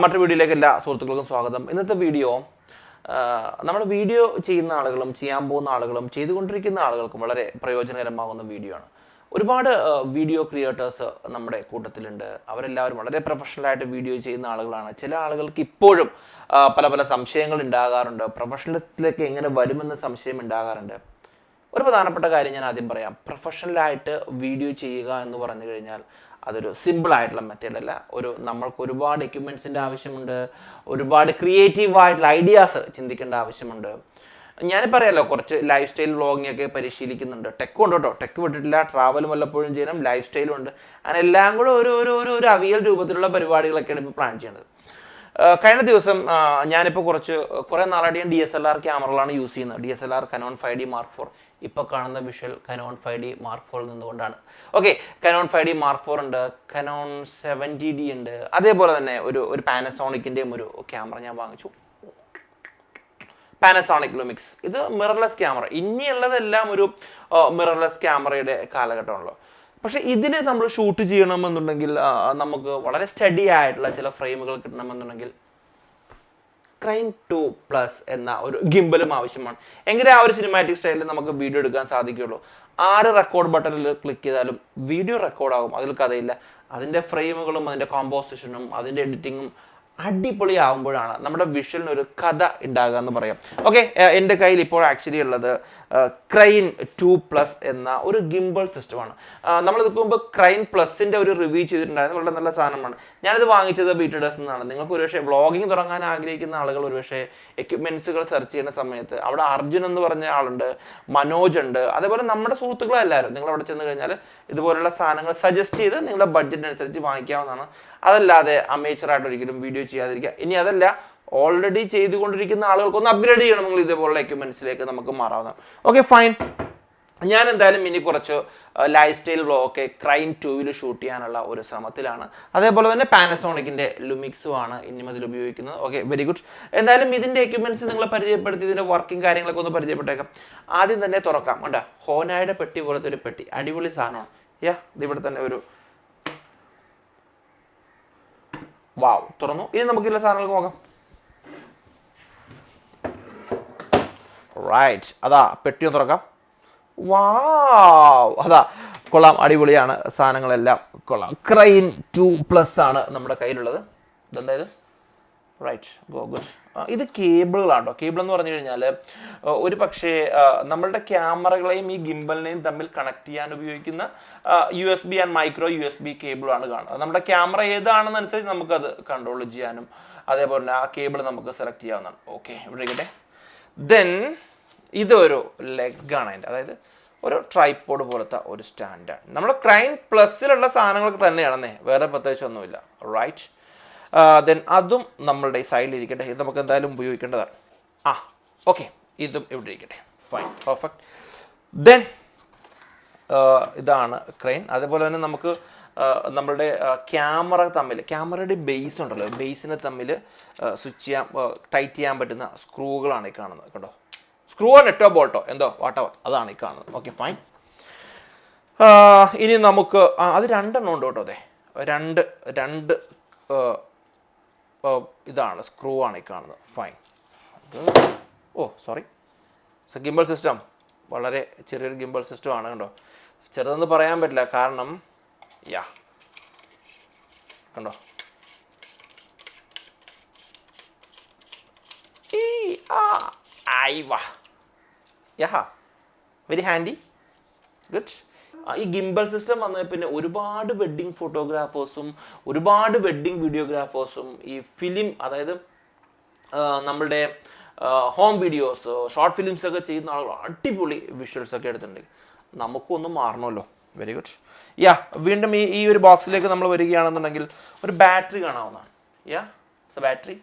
മറ്റൊരു വീഡിയോയിലേക്ക് എല്ലാ സുഹൃത്തുക്കൾക്കും സ്വാഗതം. ഇന്നത്തെ വീഡിയോ നമ്മൾ വീഡിയോ ചെയ്യുന്ന ആളുകളും ചെയ്യാൻ പോകുന്ന ആളുകളും ചെയ്തുകൊണ്ടിരിക്കുന്ന ആളുകൾക്കും വളരെ പ്രയോജനകരമാകുന്ന വീഡിയോ ആണ്. ഒരുപാട് വീഡിയോ ക്രിയേറ്റേഴ്സ് നമ്മുടെ കൂട്ടത്തിലുണ്ട്. അവരെല്ലാവരും വളരെ പ്രൊഫഷണലായിട്ട് വീഡിയോ ചെയ്യുന്ന ആളുകളാണ്. ചില ആളുകൾക്ക് ഇപ്പോഴും പല പല സംശയങ്ങൾ ഉണ്ടാകാറുണ്ട്. പ്രൊഫഷണലിസത്തിലേക്ക് എങ്ങനെ വരുമെന്ന് സംശയം ഉണ്ടാകാറുണ്ട്. ഒരു പ്രധാനപ്പെട്ട കാര്യം ഞാൻ ആദ്യം പറയാം. പ്രൊഫഷണലായിട്ട് വീഡിയോ ചെയ്യുക എന്ന് പറഞ്ഞു കഴിഞ്ഞാൽ അതൊരു സിമ്പിളായിട്ടുള്ള മെത്തേഡല്ല. നമ്മൾക്ക് ഒരുപാട് എക്യുപ്മെൻറ്റ്സിൻ്റെ ആവശ്യമുണ്ട്. ഒരുപാട് ക്രിയേറ്റീവായിട്ടുള്ള ഐഡിയാസ് ചിന്തിക്കേണ്ട ആവശ്യമുണ്ട്. ഞാനിപ്പോൾ അറിയാമല്ലോ, കുറച്ച് ലൈഫ് സ്റ്റൈൽ വ്ളോഗിംഗ് ഒക്കെ പരിശീലിക്കുന്നുണ്ട്. ടെക്കും ഉണ്ട് കേട്ടോ, ടെക്ക് വിട്ടിട്ടില്ല. ട്രാവലും വല്ലപ്പോഴും ചെയ്യണം, ലൈഫ് സ്റ്റൈലും ഉണ്ട്. അങ്ങനെ എല്ലാം കൂടെ ഒരു അവിയൽ രൂപത്തിലുള്ള പരിപാടികളൊക്കെയാണ് ഇപ്പോൾ പ്ലാൻ ചെയ്യുന്നത്. കഴിഞ്ഞ ദിവസം ഞാനിപ്പോൾ കുറേ നാളായിട്ട് ഞാൻ DSLR ക്യാമറകളാണ് യൂസ് ചെയ്യുന്നത്. DSLR Canon 5D Mark IV. ഇപ്പോൾ കാണുന്ന visual Canon 5D Mark IV നിന്നുകൊണ്ടാണ്. Okay, Canon 5D Mark IV ഉണ്ട്, Canon 70D ഉണ്ട്. അതേപോലെ തന്നെ ഒരു പാനസോണിക്കിൻ്റെയും ഒരു ക്യാമറ ഞാൻ വാങ്ങിച്ചു, പാനസോണിക് ലുമിക്സ്. ഇത് മിറർലെസ് ക്യാമറ. ഇനിയുള്ളതെല്ലാം ഒരു മിറർലെസ് ക്യാമറയുടെ കാലഘട്ടമാണല്ലോ. പക്ഷേ ഇതിൽ നമ്മൾ ഷൂട്ട് ചെയ്യണമെന്നുണ്ടെങ്കിൽ, നമുക്ക് വളരെ സ്റ്റഡി ആയിട്ടുള്ള ചില ഫ്രെയിമുകൾ കിട്ടണമെന്നുണ്ടെങ്കിൽ ക്രൈൻ 2+ എന്ന ഒരു ഗിംബലും ആവശ്യമാണ്. എങ്കിലും ആ ഒരു സിനിമാറ്റിക് സ്റ്റൈലിൽ നമുക്ക് വീഡിയോ എടുക്കാൻ സാധിക്കുകയുള്ളൂ. 6 റെക്കോർഡ് ബട്ടണിൽ ക്ലിക്ക് ചെയ്താലും വീഡിയോ റെക്കോർഡാകും, അതിൽ കഥയില്ല. അതിൻ്റെ ഫ്രെയിമുകളും അതിൻ്റെ കോമ്പോസിഷനും അതിൻ്റെ എഡിറ്റിങ്ങും അടിപൊളിയാവുമ്പോഴാണ് നമ്മുടെ വിഷ്വലിന് ഒരു കഥ ഉണ്ടാകുക എന്ന് പറയാം. ഓക്കെ, എൻ്റെ കയ്യിൽ ഇപ്പോൾ ആക്ച്വലി ഉള്ളത് ക്രൈൻ 2+ എന്ന ഒരു ഗിംബൽ സിസ്റ്റമാണ്. നമ്മൾ ഇതിന് മുമ്പ് ക്രൈൻ പ്ലസിൻ്റെ ഒരു റിവ്യൂ ചെയ്തിട്ടുണ്ടായിരുന്നു. വളരെ നല്ല സാധനമാണ്. ഞാനിത് വാങ്ങിച്ചത് ബീറ്റഡസ് എന്നാണ്. നിങ്ങൾക്ക് ഒരുപക്ഷെ വ്ളോഗിങ് തുടങ്ങാൻ ആഗ്രഹിക്കുന്ന ആളുകൾ ഒരുപക്ഷെ എക്യുപ്മെൻറ്റ്സുകൾ സെർച്ച് ചെയ്യുന്ന സമയത്ത് അവിടെ അർജുൻ എന്ന് പറഞ്ഞ ആളുണ്ട്, മനോജ് ഉണ്ട്, അതേപോലെ നമ്മുടെ സുഹൃത്തുക്കളെല്ലാവരും നിങ്ങൾ അവിടെ ചെന്ന് കഴിഞ്ഞാൽ ഇതുപോലുള്ള സാധനങ്ങൾ സജസ്റ്റ് ചെയ്ത് നിങ്ങളുടെ ബഡ്ജറ്റിനനുസരിച്ച് വാങ്ങിക്കാവുന്നതാണ്. അതല്ലാതെ അമേച്ചറായിട്ട് ഒരിക്കലും വീഡിയോ ചെയ്യാതിരിക്കുക. ഇനി അതല്ല, ഓൾറെഡി ചെയ്തുകൊണ്ടിരിക്കുന്ന ആളുകൾക്കൊന്ന് അപ്ഗ്രേഡ് ചെയ്യണമെങ്കിൽ ഇതേപോലുള്ള എക്യുപ്മെൻറ്റ്സിലേക്ക് നമുക്ക് മാറാവുന്നതാണ്. Okay, fine. ഞാൻ എന്തായാലും ഇനി കുറച്ച് ലൈഫ് സ്റ്റൈൽ വ്ളോഗൊക്കെ ക്രൈൻ 2-ൽ ഷൂട്ട് ചെയ്യാനുള്ള ഒരു ശ്രമത്തിലാണ്. അതേപോലെ തന്നെ പാനസോണിക്കിൻ്റെ ലുമിക്സുമാണ് ഇനി മുതൽ ഉപയോഗിക്കുന്നത്. Okay, very good. എന്തായാലും ഇതിൻ്റെ എക്യുപ്മെൻറ്റ്സ് നിങ്ങളെ പരിചയപ്പെടുത്തി ഇതിൻ്റെ വർക്കിംഗ് കാര്യങ്ങളൊക്കെ ഒന്ന് പരിചയപ്പെട്ടേക്കാം. ആദ്യം തന്നെ തുറക്കാം. കണ്ടാ, ഹോനായുടെ പെട്ടി പോലത്തെ ഒരു പെട്ടി, അടിപൊളി സാധനമാണ്. ഇതിവിടെ തന്നെ ഒരു വാവ്, തുറന്നു. ഇനി നമുക്കില്ല സാധനങ്ങൾക്ക് നോക്കാം. റൈറ്റ്, അതാ പെട്ടി ഒന്ന് തുറക്കാം. വാവ്, അതാ കൊള്ളാം, അടിപൊളിയാണ്. സാധനങ്ങളെല്ലാം കൊള്ളാം. ക്രൈൻ 2+ ആണ് നമ്മുടെ കയ്യിലുള്ളത്. ഇതെന്തായത്? Right, go good. ഇത് കേബിളുകളാണ് കേട്ടോ. കേബിൾ എന്ന് പറഞ്ഞു കഴിഞ്ഞാൽ ഒരു പക്ഷേ നമ്മളുടെ ക്യാമറകളെയും ഈ ഗിംബലിനെയും തമ്മിൽ കണക്ട് ചെയ്യാൻ ഉപയോഗിക്കുന്ന USB ആൻഡ് മൈക്രോ USB കേബിളാണ് കാണുന്നത്. നമ്മുടെ ക്യാമറ ഏതാണെന്നനുസരിച്ച് നമുക്കത് കൺട്രോൾ ചെയ്യാനും അതേപോലെ തന്നെ ആ കേബിൾ നമുക്ക് സെലക്ട് ചെയ്യാവുന്നതാണ്. ഓക്കെ, ഇവിടെ ഇരിക്കട്ടെ. ദെൻ ഇതൊരു ലെഗാണ് അതിൻ്റെ, അതായത് ഒരു ട്രൈപോഡ് പോലത്തെ ഒരു സ്റ്റാൻഡാണ്. നമ്മുടെ ക്രൈൻ പ്ലസിലുള്ള സാധനങ്ങൾക്ക് തന്നെയാണെന്നേ, വേറെ പ്രത്യേകിച്ചൊന്നുമില്ല. റൈറ്റ്, ദെൻ അതും നമ്മളുടെ ഈ സൈഡിലിരിക്കട്ടെ. ഇത് നമുക്ക് എന്തായാലും ഉപയോഗിക്കേണ്ടതാണ്. ഓക്കെ, ഇതും ഇവിടെ ഇരിക്കട്ടെ. Fine, perfect. ദെൻ ഇതാണ് ക്രെയിൻ. അതേപോലെ തന്നെ നമുക്ക് നമ്മളുടെ ക്യാമറയുടെ ബേസ് ഉണ്ടല്ലോ, ബേസിനെ തമ്മിൽ സ്വിച്ച് ചെയ്യാൻ, ടൈറ്റ് ചെയ്യാൻ പറ്റുന്ന സ്ക്രൂകളാണ് ഈ കാണുന്നത്. കേട്ടോ, സ്ക്രൂവോ നെറ്റോ ബോൾട്ടോ എന്തോ വാട്ടവർ, അതാണ് ഈ കാണുന്നത്. Okay, fine. ഇനി നമുക്ക് അത് 2 എണ്ണം ഉണ്ട് കേട്ടോ. അതെ, രണ്ട് ഇതാണ് സ്ക്രൂ ആണ് ഈ കാണുന്നത്. ഫൈൻ. സോറി, ഗിംബൽ സിസ്റ്റം വളരെ ചെറിയൊരു ഗിംബൽ സിസ്റ്റമാണ്. കണ്ടോ, ചെറുതെന്ന് പറയാൻ പറ്റില്ല, കാരണം കണ്ടോ, വെരി ഹാൻഡി, ഗുഡ്. ഈ ഗിംബൽ സിസ്റ്റം വന്ന പിന്നെ ഒരുപാട് വെഡ്ഡിങ് ഫോട്ടോഗ്രാഫേഴ്സും ഒരുപാട് വെഡ്ഡിങ് വീഡിയോഗ്രാഫേഴ്സും ഈ ഫിലിം, അതായത് നമ്മളുടെ ഹോം വീഡിയോസ്, ഷോർട്ട് ഫിലിംസ് ഒക്കെ ചെയ്യുന്ന ആളുകൾ അടിപൊളി വിഷ്വൽസ് ഒക്കെ എടുത്തിട്ടുണ്ട്. നമുക്കൊന്നും മാറണമല്ലോ. Very good. വീണ്ടും ഈ ഒരു ബോക്സിലേക്ക് നമ്മൾ വരികയാണെന്നുണ്ടെങ്കിൽ ഒരു ബാറ്ററി കാണാവുന്നതാണ്. ബാറ്ററി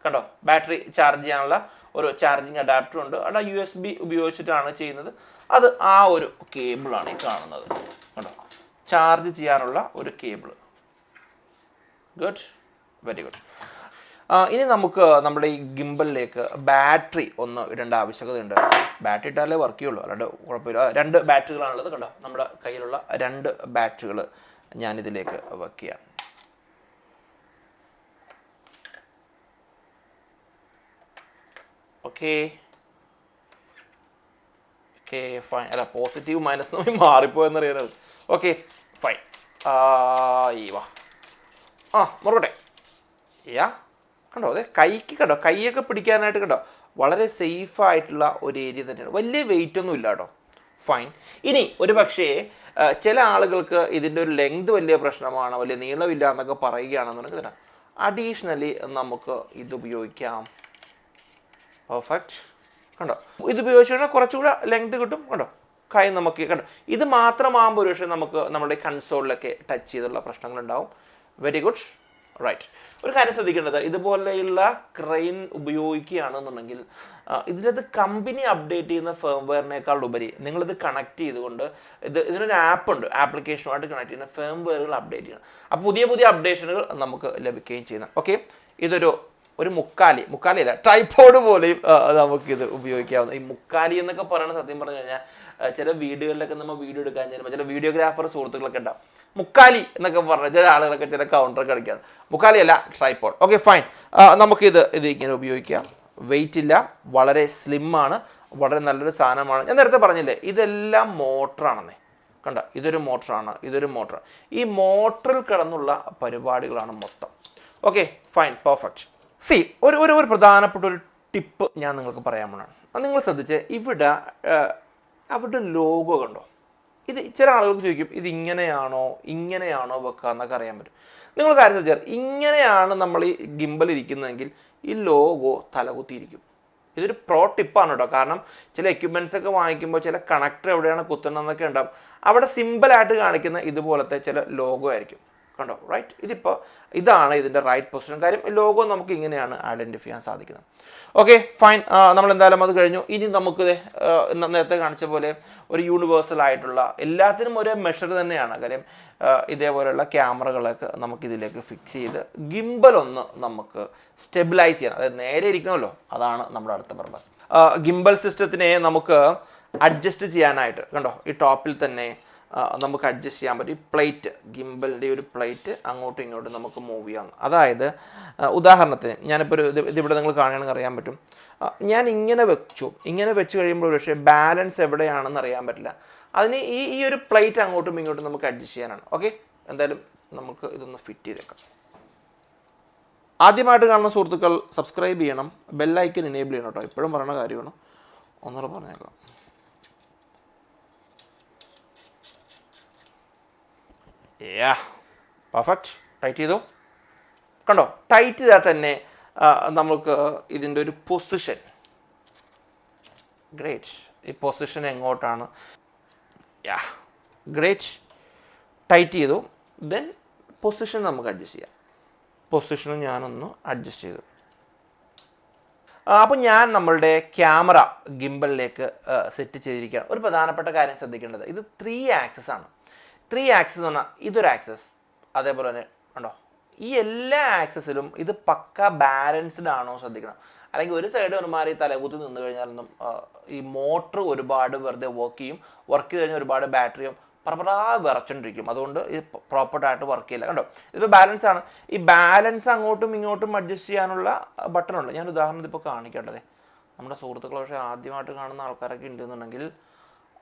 കണ്ടോ, ബാറ്ററി ചാർജ് ചെയ്യാനുള്ള ഒരു ചാർജിങ് അഡാപ്റ്റർ ഉണ്ട്. അവിടെ USB ഉപയോഗിച്ചിട്ടാണ് ചെയ്യുന്നത്. അത് ആ ഒരു കേബിളാണ് ഈ കാണുന്നത്. കണ്ടോ, ചാർജ് ചെയ്യാനുള്ള ഒരു കേബിൾ. Good, very good. ഇനി നമുക്ക് നമ്മുടെ ഈ ഗിംബലിലേക്ക് ബാറ്ററി ഒന്ന് ഇടേണ്ട ആവശ്യകതയുണ്ട്. ബാറ്ററി ഇട്ടാലേ വർക്ക് ചെയ്യുള്ളൂ, അല്ലാണ്ട് കുഴപ്പമില്ല. 2 ബാറ്ററികളാണുള്ളത്. കണ്ടോ, നമ്മുടെ കയ്യിലുള്ള 2 ബാറ്ററികൾ ഞാനിതിലേക്ക് വെക്കുകയാണ്. Okay okay fine. അല്ല പോസിറ്റീവ് മൈനസ് നമ്മൾ മാറിപ്പോയെന്നറിയാനത്. Okay fine. വാ മുറുകട്ടെ. യാ കണ്ടോ അതെ കൈക്ക് കണ്ടോ കൈയൊക്കെ പിടിക്കാനായിട്ട് കണ്ടോ വളരെ സേഫ് ആയിട്ടുള്ള ഒരു ഏരിയ തന്നെയാണ്. വലിയ വെയിറ്റ് ഒന്നും ഇല്ല കേട്ടോ. ഫൈൻ. ഇനി ഒരു പക്ഷേ ചില ആളുകൾക്ക് ഇതിൻ്റെ ഒരു ലെങ്ത് വലിയ പ്രശ്നമാണ്, വലിയ നീളമില്ല എന്നൊക്കെ പറയുകയാണെന്നുണ്ടെങ്കിൽ അഡീഷണലി നമുക്ക് ഇത് ഉപയോഗിക്കാം. പെർഫെക്റ്റ്. കണ്ടോ ഇത് ഉപയോഗിച്ച് കഴിഞ്ഞാൽ കുറച്ചുകൂടെ ലെങ്ത് കിട്ടും. കണ്ടോ കൈ നമുക്ക് കണ്ടോ ഇത് മാത്രമാകുമ്പോൾ ഒരു പക്ഷേ നമുക്ക് നമ്മുടെ കൺസോളിലൊക്കെ ടച്ച് ചെയ്തുള്ള പ്രശ്നങ്ങളുണ്ടാവും. Very good. റൈറ്റ്. ഒരു കാര്യം ശ്രദ്ധിക്കേണ്ടത്, ഇതുപോലെയുള്ള ക്രെയിൻ ഉപയോഗിക്കുകയാണെന്നുണ്ടെങ്കിൽ ഇതിനകത്ത് കമ്പനി അപ്ഡേറ്റ് ചെയ്യുന്ന ഫേംവെയറിനേക്കാൾ ഉപരി നിങ്ങളിത് കണക്ട് ചെയ്തുകൊണ്ട് ഇതിനൊരു ആപ്പുണ്ട്, ആപ്ലിക്കേഷനുമായിട്ട് കണക്ട് ചെയ്യുന്ന ഫേംവെയറുകൾ അപ്ഡേറ്റ് ചെയ്യണം. അപ്പോൾ പുതിയ പുതിയ അപ്ഡേഷനുകൾ നമുക്ക് ലഭിക്കുകയും ചെയ്യുന്നത്. ഓക്കെ ഒരു മുക്കാലി അല്ല ട്രൈപോഡ് പോലെയും നമുക്കിത് ഉപയോഗിക്കാവുന്ന. ഈ മുക്കാലി എന്നൊക്കെ പറയുന്നത് സത്യം പറഞ്ഞു കഴിഞ്ഞാൽ ചില വീഡിയോകളിലൊക്കെ നമ്മൾ വീഡിയോ എടുക്കാൻ ചെയ്യുമ്പോൾ ചില വീഡിയോഗ്രാഫർ സുഹൃത്തുക്കളൊക്കെ ഉണ്ടാവും മുക്കാലി എന്നൊക്കെ പറഞ്ഞാൽ ചില ആളുകളൊക്കെ ചില കൗണ്ടർ കളിക്കുകയാണ്. മുക്കാലി അല്ല ട്രൈപോഡ്. Okay fine. നമുക്കിത് ഇങ്ങനെ ഉപയോഗിക്കാം. വെയിറ്റ് ഇല്ല, വളരെ സ്ലിമ്മാണ്, വളരെ നല്ലൊരു സാധനമാണ്. ഞാൻ നേരത്തെ പറഞ്ഞില്ലേ ഇതെല്ലാം മോട്ടറാണെന്നേ. കണ്ട ഇതൊരു മോട്ടറാണ്. ഈ മോട്ടറിൽ കിടന്നുള്ള പരിപാടികളാണ് മൊത്തം. Okay fine perfect. സി ഒരു പ്രധാനപ്പെട്ട ഒരു ടിപ്പ് ഞാൻ നിങ്ങൾക്ക് പറയാൻ പോകണം. നിങ്ങൾ ശ്രദ്ധിച്ച് അവിടെ ലോഗോ കണ്ടോ. ഇത് ചില ആളുകൾക്ക് ചോദിക്കും ഇത് ഇങ്ങനെയാണോ വെക്കുക എന്നൊക്കെ അറിയാൻ പറ്റും. നിങ്ങൾ കാര്യം ശ്രദ്ധിച്ചാൽ ഇങ്ങനെയാണ് നമ്മൾ ഈ ഗിംബൽ ഇരിക്കുന്നതെങ്കിൽ ഈ ലോഗോ തലകുത്തിയിരിക്കും. ഇതൊരു പ്രോ ടിപ്പാണ് കേട്ടോ. കാരണം ചില എക്യുപ്മെൻറ്റ്സ് ഒക്കെ വാങ്ങിക്കുമ്പോൾ ചില കണക്ടർ എവിടെയാണ് കുത്തണമെന്നൊക്കെ ഉണ്ടാവും. അവിടെ സിമ്പിളായിട്ട് കാണിക്കുന്ന ഇതുപോലത്തെ ചില ലോഗോ ആയിരിക്കും. കണ്ടോ റൈറ്റ്. ഇതാണ് ഇതിൻ്റെ റൈറ്റ് പൊസിഷൻ. കാര്യം ലോഗോ നമുക്ക് ഇങ്ങനെയാണ് ഐഡൻറ്റിഫൈ ചെയ്യാൻ സാധിക്കുന്നത്. Okay fine. നമ്മളെന്തായാലും അത് കഴിഞ്ഞു. ഇനി നമുക്ക് നേരത്തെ കാണിച്ച പോലെ ഒരു യൂണിവേഴ്സൽ ആയിട്ടുള്ള എല്ലാത്തിനും ഒരേ മെഷർ തന്നെയാണ്. കാര്യം ഇതേപോലെയുള്ള ക്യാമറകളൊക്കെ നമുക്കിതിലേക്ക് ഫിക്സ് ചെയ്ത് ഗിംബൽ ഒന്ന് നമുക്ക് സ്റ്റെബിലൈസ് ചെയ്യണം. അതായത് നേരെ ഇരിക്കണമല്ലോ, അതാണ് നമ്മുടെ അടുത്ത പർപ്പസ്. ഗിംബൽ സിസ്റ്റത്തിനെ നമുക്ക് അഡ്ജസ്റ്റ് ചെയ്യാനായിട്ട് കണ്ടോ ഈ ടോപ്പിൽ തന്നെ നമുക്ക് അഡ്ജസ്റ്റ് ചെയ്യാൻ പറ്റും. ഈ പ്ലേറ്റ് ഗിംബലിൻ്റെ ഒരു പ്ലേറ്റ് അങ്ങോട്ടും ഇങ്ങോട്ടും നമുക്ക് മൂവ് ചെയ്യാം. അതായത് ഉദാഹരണത്തിന് ഞാനിപ്പോൾ ഇതിവിടെ നിങ്ങൾ കാണുകയാണെങ്കിൽ അറിയാൻ പറ്റും. ഞാൻ ഇങ്ങനെ വെച്ച് കഴിയുമ്പോൾ പക്ഷേ ബാലൻസ് എവിടെയാണെന്ന് അറിയാൻ പറ്റില്ല. അതിന് ഈ ഒരു പ്ലേറ്റ് അങ്ങോട്ടും ഇങ്ങോട്ടും നമുക്ക് അഡ്ജസ്റ്റ് ചെയ്യാനാണ്. ഓക്കെ എന്തായാലും നമുക്ക് ഇതൊന്ന് ഫിറ്റ് ചെയ്തേക്കാം. ആദ്യമായിട്ട് കാണുന്ന സുഹൃത്തുക്കൾ സബ്സ്ക്രൈബ് ചെയ്യണം, ബെല്ലൈക്കൻ എനേബിൾ ചെയ്യണം കേട്ടോ. എപ്പോഴും പറയുന്ന കാര്യമാണ്, ഒന്നുകൂടെ പറഞ്ഞേക്കാം. പെർഫെക്റ്റ്. ടൈറ്റ് ചെയ്തു. കണ്ടോ ടൈറ്റ് ചെയ്താൽ തന്നെ നമുക്ക് ഇതിൻ്റെ ഒരു പൊസിഷൻ ഗ്രേറ്റ്. ഈ പൊസിഷൻ എങ്ങോട്ടാണ്? ഗ്രേറ്റ്. ടൈറ്റ് ചെയ്തു. ദെൻ പൊസിഷൻ നമുക്ക് അഡ്ജസ്റ്റ് ചെയ്യാം. പൊസിഷനും ഞാനൊന്ന് അഡ്ജസ്റ്റ് ചെയ്തു. അപ്പോൾ ഞാൻ നമ്മളുടെ ക്യാമറ ഗിംബലിലേക്ക് സെറ്റ് ചെയ്തിരിക്കുകയാണ്. ഒരു പ്രധാനപ്പെട്ട കാര്യം ശ്രദ്ധിക്കേണ്ടത്, ഇത് 3 ആക്സസ് ആണ്. 3 ആക്സസ് എന്ന് പറഞ്ഞാൽ ഇതൊരു ആക്സസ്, അതേപോലെ തന്നെ ഉണ്ടോ ഈ എല്ലാ ആക്സസിലും ഇത് പക്ക ബാലൻസ്ഡ് ആണോ ശ്രദ്ധിക്കണം. അല്ലെങ്കിൽ ഒരു സൈഡ് ഒരുമാതിരി തലകുത്തി നിന്ന് കഴിഞ്ഞാലൊന്നും ഈ മോട്ടർ ഒരുപാട് വെറുതെ വർക്ക് ചെയ്ത് കഴിഞ്ഞാൽ ഒരുപാട് ബാറ്ററിയും പറപറാ വിറച്ചോണ്ടിരിക്കും. അതുകൊണ്ട് ഇത് പ്രോപ്പറായിട്ട് വർക്ക് ചെയ്യില്ല. കണ്ടോ ഇതിപ്പോൾ ബാലൻസ് ആണ്. ഈ ബാലൻസ് അങ്ങോട്ടും ഇങ്ങോട്ടും അഡ്ജസ്റ്റ് ചെയ്യാനുള്ള ബട്ടണുണ്ട്. ഞാൻ ഉദാഹരണത്തിൽ ഇപ്പോൾ കാണിക്കേണ്ടത് നമ്മുടെ സുഹൃത്തുക്കൾ പക്ഷേ ആദ്യമായിട്ട് കാണുന്ന ആൾക്കാരൊക്കെ ഉണ്ടെന്നുണ്ടെങ്കിൽ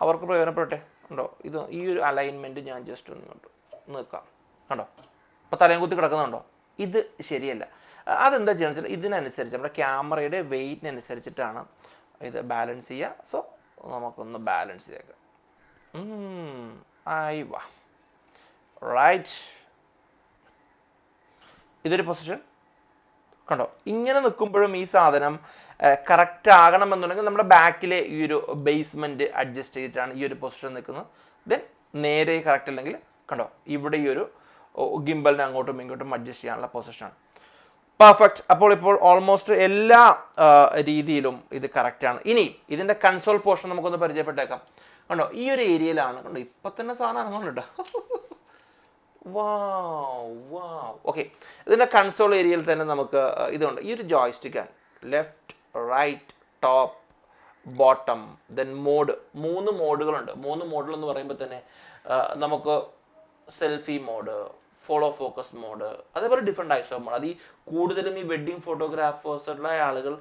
അവർക്ക് പ്രയോജനപ്പെടട്ടെ. ഉണ്ടോ ഈ ഒരു അലൈൻമെൻറ്റ് ഞാൻ ജസ്റ്റ് ഒന്ന് ഇങ്ങോട്ട് നിൽക്കാം. കണ്ടോ ഇപ്പോൾ തലയും കുത്തി കിടക്കുന്നുണ്ടോ? ഇത് ശരിയല്ല. അതെന്താ ചെയ്യണമെന്ന് വെച്ചാൽ ഇതിനനുസരിച്ച് നമ്മുടെ ക്യാമറയുടെ വെയിറ്റിനനുസരിച്ചിട്ടാണ് ഇത് ബാലൻസ് ചെയ്യുക. സോ നമുക്കൊന്ന് ബാലൻസ് ചെയ്തേക്കാം. റൈറ്റ്. ഇതൊരു പൊസിഷൻ കണ്ടോ. ഇങ്ങനെ നിൽക്കുമ്പോഴും ഈ സാധനം കറക്റ്റ് ആകണമെന്നുണ്ടെങ്കിൽ നമ്മുടെ ബാക്കിലെ ഈ ഒരു ബേസ്മെൻറ്റ് അഡ്ജസ്റ്റ് ചെയ്തിട്ടാണ് ഈ ഒരു പൊസിഷൻ നിൽക്കുന്നത്. ദെൻ നേരെ കറക്റ്റ് അല്ലെങ്കിൽ കണ്ടോ ഇവിടെ ഈ ഒരു ഗിംബലിനെ അങ്ങോട്ടും ഇങ്ങോട്ടും അഡ്ജസ്റ്റ് ചെയ്യാനുള്ള പൊസിഷനാണ്. പെർഫെക്റ്റ്. അപ്പോൾ ഓൾമോസ്റ്റ് എല്ലാ രീതിയിലും ഇത് കറക്റ്റാണ്. ഇനി ഇതിൻ്റെ കൺസോൾ പോർഷൻ നമുക്കൊന്ന് പരിചയപ്പെട്ടേക്കാം. കണ്ടോ ഈ ഒരു ഏരിയയിലാണ്. കണ്ടോ ഇപ്പം തന്നെ സാധനം അനങ്ങുന്നുണ്ട്. ഓക്കെ ഇതിൻ്റെ കൺസോൾ ഏരിയയിൽ തന്നെ നമുക്ക് ഇതുണ്ട്. ഈ ഒരു ജോയ്സ്റ്റിക്കാണ്. Left, right, top, bottom, then mode. 3 മോഡുകളുണ്ട്. 3 മോഡുകൾ എന്ന് പറയുമ്പോൾ തന്നെ നമുക്ക് selfie mode, follow focus mode, അതേപോലെ ഡിഫറെൻറ്റ് ഐസോ മോഡ്. അത് ഈ കൂടുതലും ഈ വെഡ്ഡിങ് ഫോട്ടോഗ്രാഫേഴ്സുള്ള ആളുകൾ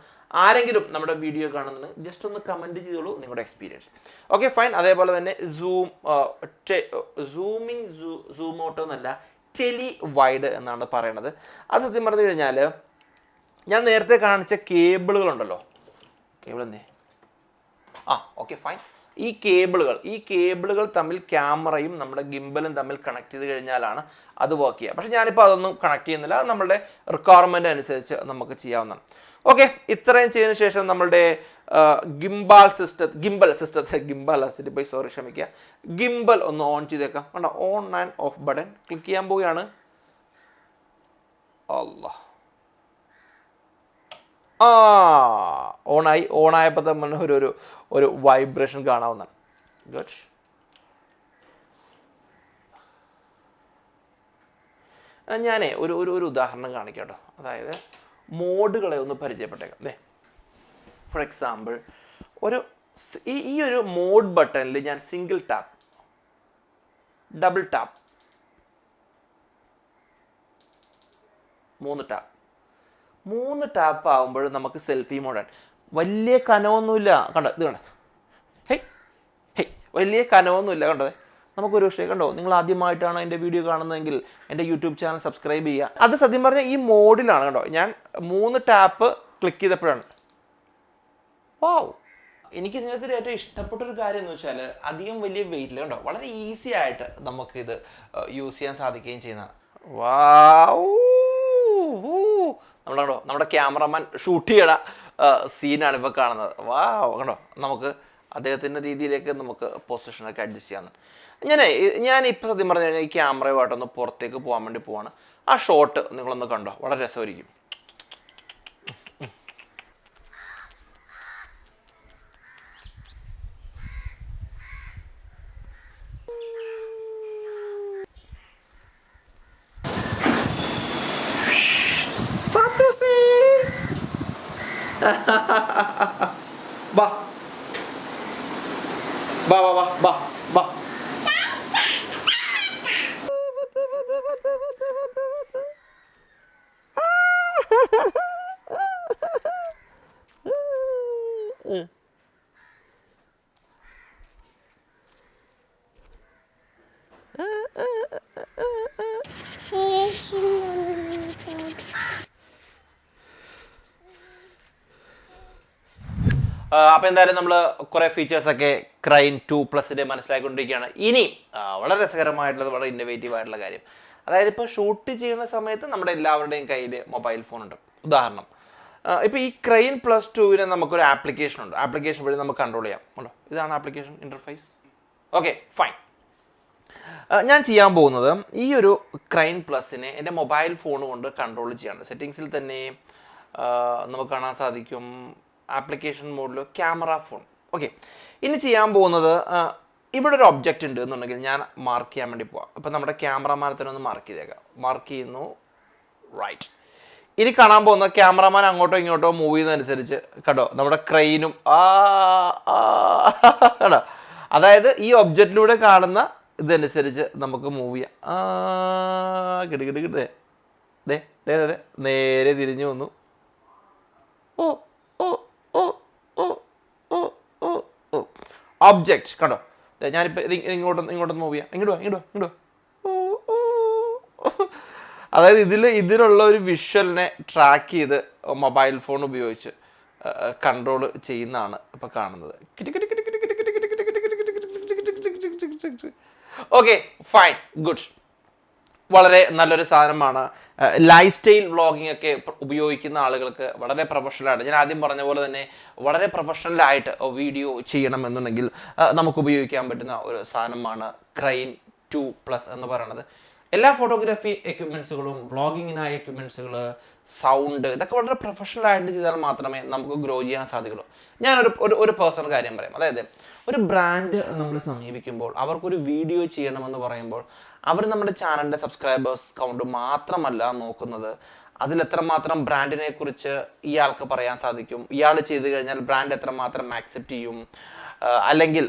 ആരെങ്കിലും നമ്മുടെ വീഡിയോ കാണുന്നുണ്ടെങ്കിൽ ജസ്റ്റ് ഒന്ന് കമൻറ്റ് ചെയ്തോളൂ നിങ്ങളുടെ എക്സ്പീരിയൻസ്. Okay fine. അതേപോലെ തന്നെ സൂം ഔട്ട് എന്നല്ല, ടെലി വൈഡ് എന്നാണ് പറയണത്. അത് സത്യം പറഞ്ഞു കഴിഞ്ഞാൽ ഞാൻ നേരത്തെ കാണിച്ച കേബിളുകളുണ്ടല്ലോ, കേബിൾ എന്തേ ഓക്കെ ഫൈൻ, ഈ കേബിളുകൾ തമ്മിൽ ക്യാമറയും നമ്മുടെ ഗിംബലും തമ്മിൽ കണക്ട് ചെയ്ത് കഴിഞ്ഞാലാണ് അത് വർക്ക് ചെയ്യുക. പക്ഷേ ഞാനിപ്പോൾ അതൊന്നും കണക്ട് ചെയ്യുന്നില്ല, അത് നമ്മളുടെ റിക്വയർമെൻ്റ് അനുസരിച്ച് നമുക്ക് ചെയ്യാവുന്നതാണ്. ഓക്കെ, ഇത്രയും ചെയ്തതിന് ശേഷം നമ്മളുടെ ഗിംബൽ ക്ഷമിക്കുക, ഗിംബൽ ഒന്ന് ഓൺ ചെയ്തേക്കാം. കണ്ടോ, on and of button click ചെയ്യാൻ പോവുകയാണ്. അല്ലാഹ്, ഓണായപ്പോൾ തന്നെ ഒരു വൈബ്രേഷൻ കാണാവുന്നതാണ്. ഗുഡ്. ഞാനേ ഒരു ഉദാഹരണം കാണിക്കാം കേട്ടോ. അതായത് മോഡുകളെ ഒന്ന് പരിചയപ്പെട്ടേക്കാം. അല്ലേ, ഫോർ എക്സാമ്പിൾ ഈ ഒരു മോഡ് ബട്ടണിൽ ഞാൻ single tap, double tap, 3 tap ആകുമ്പോൾ നമുക്ക് സെൽഫി മോഡാണ്. വലിയ കനമൊന്നുമില്ല, കണ്ടോ, ഇത് കണ്ടോ, വലിയ കനമൊന്നുമില്ല, കണ്ടോ. നമുക്കൊരു പക്ഷേ കണ്ടോ, നിങ്ങൾ ആദ്യമായിട്ടാണ് എൻ്റെ വീഡിയോ കാണുന്നതെങ്കിൽ എൻ്റെ യൂട്യൂബ് ചാനൽ സബ്സ്ക്രൈബ് ചെയ്യുക. അത് സത്യം പറഞ്ഞാൽ ഈ മോഡിലാണ്. കണ്ടോ, ഞാൻ 3 ടാപ്പ് ക്ലിക്ക് ചെയ്തപ്പോഴാണ്. വാവ്. എനിക്ക് ഇതിനകത്ത് ഏറ്റവും ഇഷ്ടപ്പെട്ടൊരു കാര്യം എന്ന് വെച്ചാൽ അധികം വലിയ വെയിറ്റില്ല, കണ്ടോ, വളരെ ഈസി ആയിട്ട് നമുക്കിത് യൂസ് ചെയ്യാൻ സാധിക്കുകയും ചെയ്യുന്നതാണ്. വാവ്. നമ്മുടെ ക്യാമറമാൻ ഷൂട്ട് ചെയ്യണ സീനാണ് ഇപ്പോൾ കാണുന്നത്. വാവ്, കണ്ടോ, നമുക്ക് അദ്ദേഹത്തിൻ്റെ രീതിയിലേക്ക് നമുക്ക് പൊസിഷനൊക്കെ അഡ്ജസ്റ്റ് ചെയ്യാവുന്നതാണ്. ഞാനിപ്പോൾ സത്യം പറഞ്ഞു കഴിഞ്ഞാൽ ഈ ക്യാമറയുമായിട്ടൊന്ന് പുറത്തേക്ക് പോകാൻ വേണ്ടി പോവാണ്. ആ ഷോട്ട് നിങ്ങളൊന്ന് കണ്ടോ, വളരെ രസമായിരിക്കും. ബാ ബാ ബാ ബാ ബാ ബാ. അപ്പോൾ എന്തായാലും നമ്മൾ കുറേ ഫീച്ചേഴ്സൊക്കെ ക്രൈൻ 2+ മനസ്സിലാക്കിക്കൊണ്ടിരിക്കുകയാണ്. ഇനി വളരെ രസകരമായിട്ടുള്ളത്, വളരെ ഇന്നോവേറ്റീവ് ആയിട്ടുള്ള കാര്യം, അതായത് ഇപ്പോൾ ഷൂട്ട് ചെയ്യുന്ന സമയത്ത് നമ്മുടെ എല്ലാവരുടെയും കയ്യിൽ മൊബൈൽ ഫോൺ ഉണ്ട്. ഉദാഹരണം, ഇപ്പോൾ ഈ ക്രൈൻ +2 നമുക്കൊരു ആപ്ലിക്കേഷൻ ഉണ്ട്. ആപ്ലിക്കേഷൻ വഴി നമുക്ക് കൺട്രോൾ ചെയ്യാം. ഉണ്ടോ, ഇതാണ് ആപ്ലിക്കേഷൻ ഇൻ്റർഫേസ്. Okay fine. ഞാൻ ചെയ്യാൻ പോകുന്നത് ഈ ഒരു ക്രൈൻ പ്ലസിനെ എൻ്റെ മൊബൈൽ ഫോൺ കൊണ്ട് കൺട്രോൾ ചെയ്യാണ്. സെറ്റിങ്സിൽ തന്നെ നമുക്ക് കാണാൻ സാധിക്കും ആപ്ലിക്കേഷൻ മോഡിൽ ക്യാമറ ഫോൺ. ഓക്കെ, ഇനി ചെയ്യാൻ പോകുന്നത് ഇവിടെ ഒരു ഒബ്ജക്റ്റ് ഉണ്ട് എന്നുണ്ടെങ്കിൽ ഞാൻ മാർക്ക് ചെയ്യാൻ വേണ്ടി പോവാം. ഇപ്പം നമ്മുടെ ക്യാമറമാനെ തന്നെ ഒന്ന് മാർക്ക് ചെയ്തേക്കാം. മാർക്ക് ചെയ്യുന്നു, റൈറ്റ്. ഇനി കാണാൻ പോകുന്ന ക്യാമറമാൻ അങ്ങോട്ടോ ഇങ്ങോട്ടോ മൂവ് ചെയ്യുന്നതനുസരിച്ച് കണ്ടോ നമ്മുടെ ക്രെയിനും കണ്ടോ, അതായത് ഈ ഒബ്ജക്റ്റിലൂടെ കാണുന്ന ഇതനുസരിച്ച് നമുക്ക് മൂവ് ചെയ്യാം. കിട്ടി കിട്ടി കിട്ടേ, ദേ ദേ ദേ നേരെ തിരിഞ്ഞു വന്നു. ഓ ഓ ഓ ഓ ഓ ഓ ഓ ഒബ്ജക്റ്റ് കണ്ടോ, ഞാനിപ്പോൾ ഇങ്ങോട്ടൊന്ന് മൂവ് ചെയ്യാം. ഇങ്ങോട്ടോ. അതായത് ഇതിലുള്ള ഒരു വിഷ്വലിനെ ട്രാക്ക് ചെയ്ത് മൊബൈൽ ഫോൺ ഉപയോഗിച്ച് കൺട്രോൾ ചെയ്യുന്നതാണ് ഇപ്പോൾ കാണുന്നത്. Okay fine, good. വളരെ നല്ലൊരു സാധനമാണ്. ലൈഫ് സ്റ്റൈൽ വ്ളോഗിംഗ് ഒക്കെ ഉപയോഗിക്കുന്ന ആളുകൾക്ക് വളരെ പ്രൊഫഷണലായിട്ട്, ഞാൻ ആദ്യം പറഞ്ഞ പോലെ തന്നെ വളരെ പ്രൊഫഷണലായിട്ട് വീഡിയോ ചെയ്യണമെന്നുണ്ടെങ്കിൽ നമുക്ക് ഉപയോഗിക്കാൻ പറ്റുന്ന ഒരു സാധനമാണ് ക്രൈൻ 2+ എന്ന് പറയുന്നത്. എല്ലാ ഫോട്ടോഗ്രാഫി എക്യുപ്മെൻറ്റ്സുകളും, വ്ളോഗിങ്ങിനായ എക്യുപ്മെൻറ്റ്സുകൾ, സൗണ്ട്, ഇതൊക്കെ വളരെ പ്രൊഫഷണലായിട്ട് ചെയ്താൽ മാത്രമേ നമുക്ക് ഗ്രോ ചെയ്യാൻ സാധിക്കുള്ളൂ. ഞാനൊരു പേഴ്സണൽ കാര്യം പറയാം. അതായത് ഒരു ബ്രാൻഡ് നമ്മൾ സമീപിക്കുമ്പോൾ അവർക്കൊരു വീഡിയോ ചെയ്യണമെന്ന് പറയുമ്പോൾ അവർ നമ്മുടെ ചാനലിൻ്റെ സബ്സ്ക്രൈബേഴ്സ് കൗണ്ട് മാത്രമല്ല നോക്കുന്നത്, അതിലെത്രമാത്രം ബ്രാൻഡിനെ കുറിച്ച് ഇയാൾക്ക് പറയാൻ സാധിക്കും, ഇയാൾ ചെയ്ത് കഴിഞ്ഞാൽ ബ്രാൻഡ് എത്രമാത്രം ആക്സെപ്റ്റ് ചെയ്യും, അല്ലെങ്കിൽ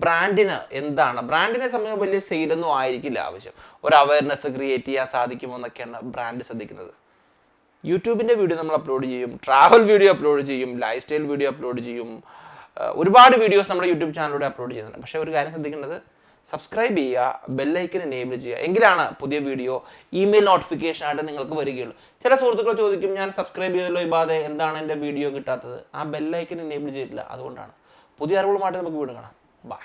ബ്രാൻഡിന് എന്താണ്, ബ്രാൻഡിനെ സംബന്ധിച്ച് വലിയ സെയിലൊന്നും ആയിരിക്കില്ല ആവശ്യം, ഒരു അവയർനെസ് ക്രിയേറ്റ് ചെയ്യാൻ സാധിക്കുമോ എന്നൊക്കെയാണ് ബ്രാൻഡ് ശ്രദ്ധിക്കുന്നത്. യൂട്യൂബിൻ്റെ വീഡിയോ നമ്മൾ അപ്ലോഡ് ചെയ്യും, ട്രാവൽ വീഡിയോ അപ്ലോഡ് ചെയ്യും, ലൈഫ് സ്റ്റൈൽ വീഡിയോ അപ്ലോഡ് ചെയ്യും, ഒരുപാട് വീഡിയോസ് നമ്മുടെ യൂട്യൂബ് ചാനലിലൂടെ അപ്ലോഡ് ചെയ്യുന്നുണ്ട്. പക്ഷേ ഒരു കാര്യം ശ്രദ്ധിക്കേണ്ടത്, സബ്സ്ക്രൈബ് ചെയ്യുക, ബെല്ലൈക്കൻ എനേബിൾ ചെയ്യുക, എങ്കിലാണ് പുതിയ വീഡിയോ ഇമെയിൽ നോട്ടിഫിക്കേഷൻ ആയിട്ട് നിങ്ങൾക്ക് വരികയുള്ളൂ. ചില സുഹൃത്തുക്കൾ ചോദിക്കും, ഞാൻ സബ്സ്ക്രൈബ് ചെയ്തല്ലോ ഇബാദെ, എന്താണ് എൻ്റെ വീഡിയോ കിട്ടാത്തത്? ആ ബെല്ലൈക്കൻ എനേബിൾ ചെയ്തിട്ടില്ല, അതുകൊണ്ടാണ്. പുതിയ അറിവുകളുമായിട്ട് നമുക്ക് വീണ്ടും കാണാം. ബൈ.